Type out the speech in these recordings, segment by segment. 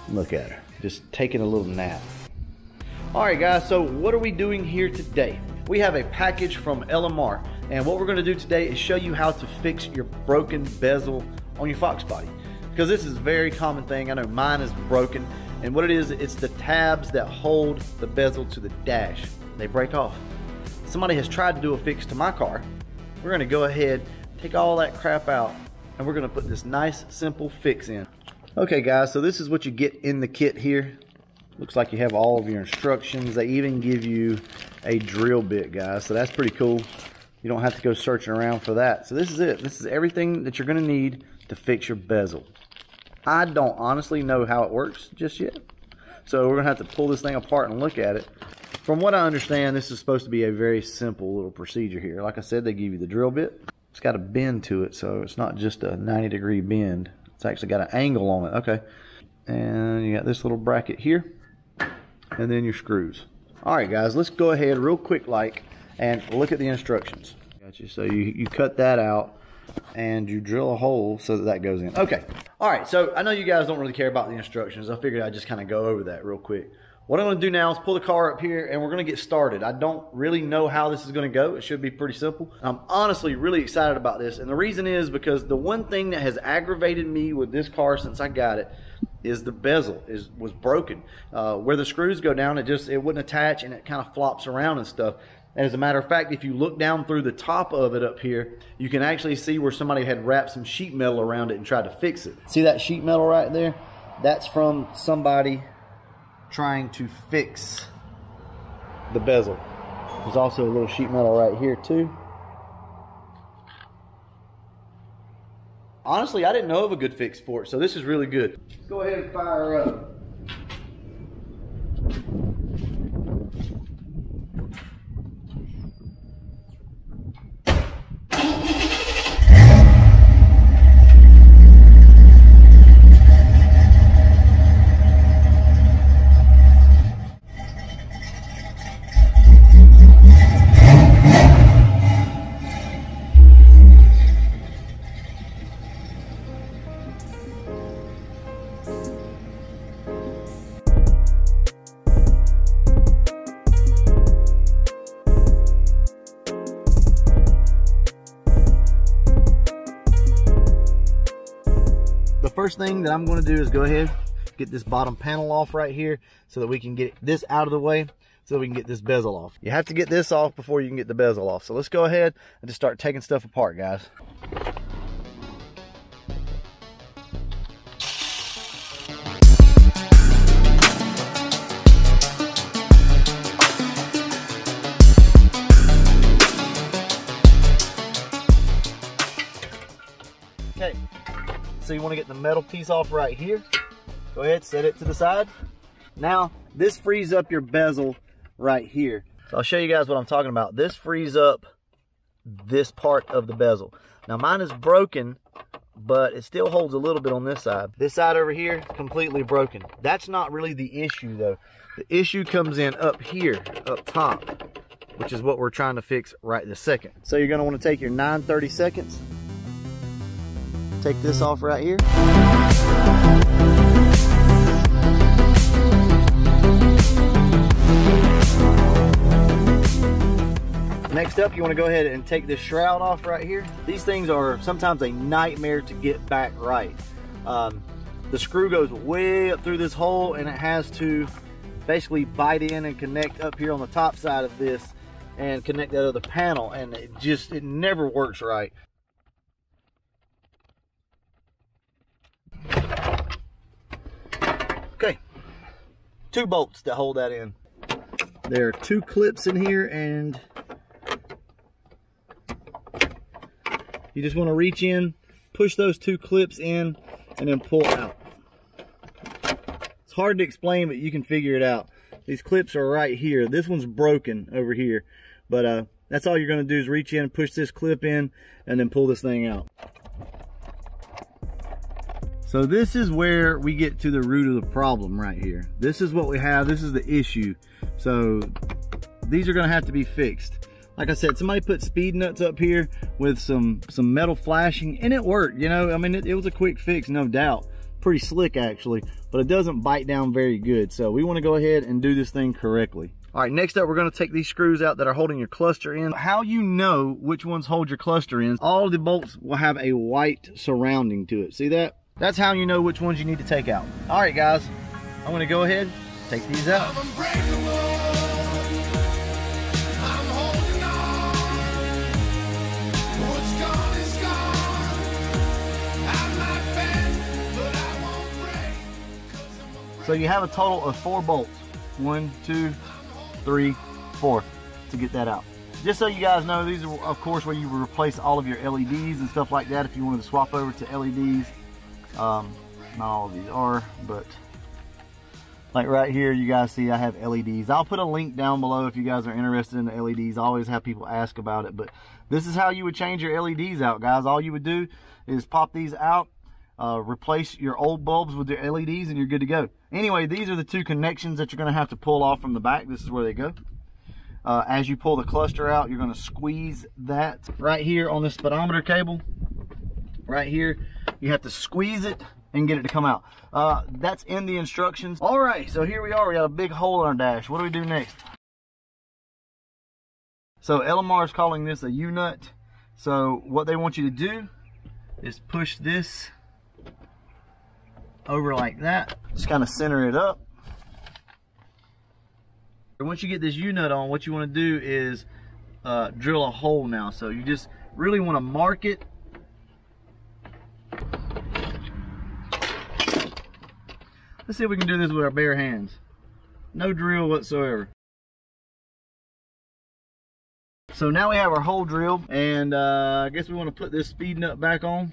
Look at her, just taking a little nap. All right guys, so what are we doing here today? We have a package from LMR, and what we're gonna do today is show you how to fix your broken bezel on your Foxbody. Because this is a very common thing. I know mine is broken, and what it is, it's the tabs that hold the bezel to the dash. They break off. Somebody has tried to do a fix to my car. We're gonna go ahead, take all that crap out, and we're gonna put this nice, simple fix in. Okay guys, so this is what you get in the kit here. Looks like you have all of your instructions. They even give you a drill bit, guys, so that's pretty cool. You don't have to go searching around for that. So this is it. This is everything that you're gonna need to fix your bezel. I don't honestly know how it works just yet. So we're gonna have to pull this thing apart and look at it. From what I understand, this is supposed to be a very simple little procedure here. Like I said, they give you the drill bit. It's got a bend to it, so it's not just a 90-degree bend. It's actually got an angle on it. Okay. And you got this little bracket here, and then your screws. All right, guys, let's go ahead real quick and look at the instructions. Got you. So you cut that out, and you drill a hole so that goes in. Okay. All right, so I know you guys don't really care about the instructions. I figured I'd just kind of go over that real quick. What I'm going to do now is pull the car up here, and we're going to get started. I don't really know how this is going to go. It should be pretty simple. I'm honestly really excited about this, and the reason is because the one thing that has aggravated me with this car since I got it is the bezel was broken. Where the screws go down, it wouldn't attach, and it kind of flops around and stuff. As a matter of fact, if you look down through the top of it up here, you can actually see where somebody had wrapped some sheet metal around it and tried to fix it. See that sheet metal right there? That's from somebody trying to fix the bezel. There's also a little sheet metal right here too. Honestly, I didn't know of a good fix for it, so this is really good. Go ahead and fire her up. First thing that I'm going to do is go ahead, get this bottom panel off right here so that we can get this out of the way so that we can get this bezel off. You have to get this off before you can get the bezel off. So let's go ahead and just start taking stuff apart, guys. Okay. So you want to get the metal piece off right here. Go ahead, set it to the side. Now, this frees up your bezel right here. So I'll show you guys what I'm talking about. This frees up this part of the bezel. Now mine is broken, but it still holds a little bit on this side. This side over here, completely broken. That's not really the issue though. The issue comes in up here, up top, which is what we're trying to fix right this second. So you're gonna want to take your 9/32. Take this off right here. Next up, you want to go ahead and take this shroud off right here. These things are sometimes a nightmare to get back right. The screw goes way up through this hole, and it has to basically bite in and connect up here on the top side of this and connect that other panel, and it never works right. Okay, 2 bolts that hold that in. There are 2 clips in here, and you just want to reach in, push those 2 clips in, and then pull out. It's hard to explain, but you can figure it out. These clips are right here. This one's broken over here, but that's all you're going to do is reach in, push this clip in, and then pull this thing out. So this is where we get to the root of the problem right here. This is what we have. This is the issue. So these are going to have to be fixed. Like I said, somebody put speed nuts up here with some metal flashing, and it worked. You know, I mean, it was a quick fix, no doubt. pretty slick actually, but it doesn't bite down very good. So we want to go ahead and do this thing correctly. All right, next up, we're going to take these screws out that are holding your cluster in. How you know which ones hold your cluster in, all of the bolts will have a white surrounding to it. See that? That's how you know which ones you need to take out. All right, guys, I'm going to go ahead, take these out. So you have a total of 4 bolts. 1, 2, 3, 4 to get that out. Just so you guys know, these are of course where you replace all of your LEDs and stuff like that if you wanted to swap over to LEDs. Not all of these are, but like right here you guys see I have LEDs. I'll put a link down below if you guys are interested in the LEDs. I always have people ask about it, but this is how you would change your LEDs out, guys. All you would do is pop these out, replace your old bulbs with your LEDs, and you're good to go. Anyway, these are the 2 connections that you're going to have to pull off from the back. This is where they go. As you pull the cluster out, you're going to squeeze that right here on this speedometer cable. Right here, you have to squeeze it and get it to come out. That's in the instructions. All right, so here we are. We got a big hole in our dash. What do we do next? So LMR is calling this a U-nut. So what they want you to do is push this over like that. Just kind of center it up. Once you get this U-nut on, what you want to do is drill a hole now. So you just really want to mark it. Let's see if we can do this with our bare hands. No drill whatsoever. So now we have our hole drilled, and I guess we want to put this speed nut back on.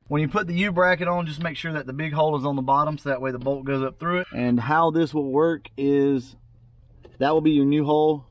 When you put the U bracket on, just make sure that the big hole is on the bottom, so that way the bolt goes up through it. And how this will work is that will be your new hole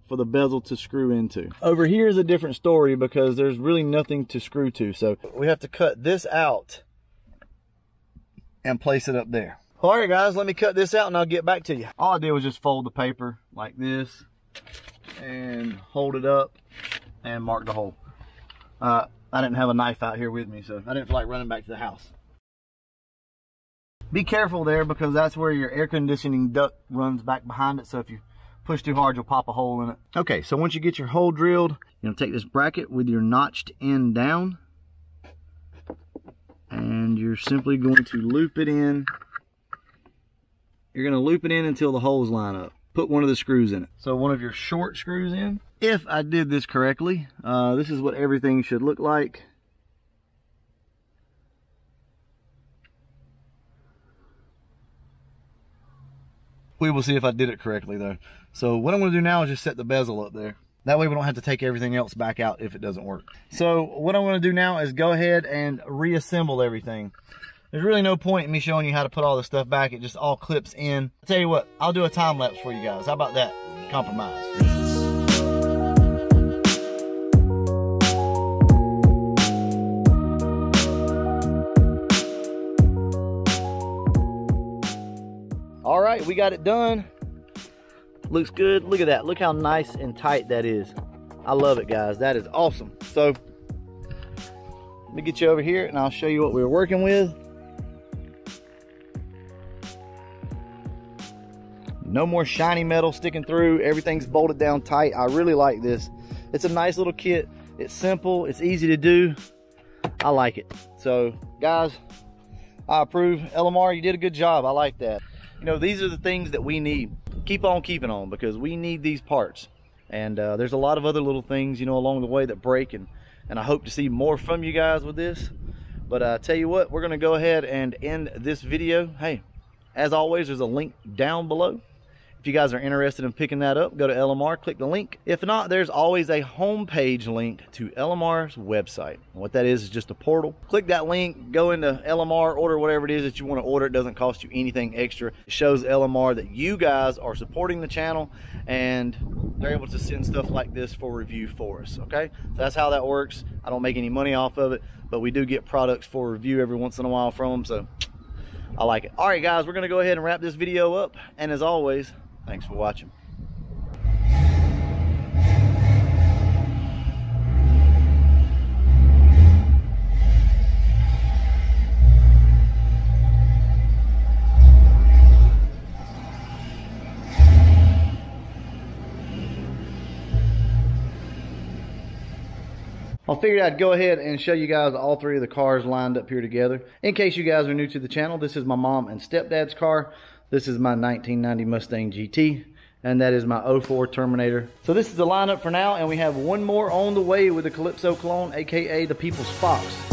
for the bezel to screw into. Over here is a different story because there's really nothing to screw to. So we have to cut this out and place it up there. All right, guys, let me cut this out and I'll get back to you. All I did was just fold the paper like this and hold it up and mark the hole. I didn't have a knife out here with me, so I didn't feel like running back to the house. Be careful there because that's where your air conditioning duct runs back behind it. So if you push too hard, you'll pop a hole in it. Okay, so once you get your hole drilled, you're gonna take this bracket with your notched end down, and you're simply going to loop it in. You're gonna loop it in until the holes line up. Put one of the screws in it. So one of your short screws in. If I did this correctly, this is what everything should look like. We will see if I did it correctly though. So what I'm gonna do now is just set the bezel up there. That way we don't have to take everything else back out if it doesn't work. So what I'm gonna do now is go ahead and reassemble everything. There's really no point in me showing you how to put all this stuff back. It just all clips in. I'll tell you what, I'll do a time lapse for you guys. How about that? Compromise. All right, we got it done. Looks good. Look at that. Look how nice and tight that is. I love it, guys. That is awesome. So let me get you over here and I'll show you what we were working with. No more shiny metal sticking through. Everything's bolted down tight. I really like this. It's a nice little kit. It's simple. It's easy to do. I like it. So guys, I approve. LMR, you did a good job. I like that. You know, these are the things that we need. Keep on keeping on because we need these parts. And there's a lot of other little things, you know, along the way that break. And I hope to see more from you guys with this. But I tell you what, we're going to go ahead and end this video. Hey, as always, there's a link down below. If you guys are interested in picking that up, go to LMR, click the link. If not, there's always a homepage link to LMR's website. What that is just a portal. Click that link, go into LMR, order whatever it is that you want to order. It doesn't cost you anything extra. It shows LMR that you guys are supporting the channel and they're able to send stuff like this for review for us, okay? So that's how that works. I don't make any money off of it, but we do get products for review every once in a while from them, so I like it. All right, guys, we're going to go ahead and wrap this video up. And as always, thanks for watching. I figured I'd go ahead and show you guys all three of the cars lined up here together. In case you guys are new to the channel, this is my mom and stepdad's car. This is my 1990 Mustang GT. And that is my 04 Terminator. So this is the lineup for now, and we have one more on the way with the Calypso clone, aka the People's Fox.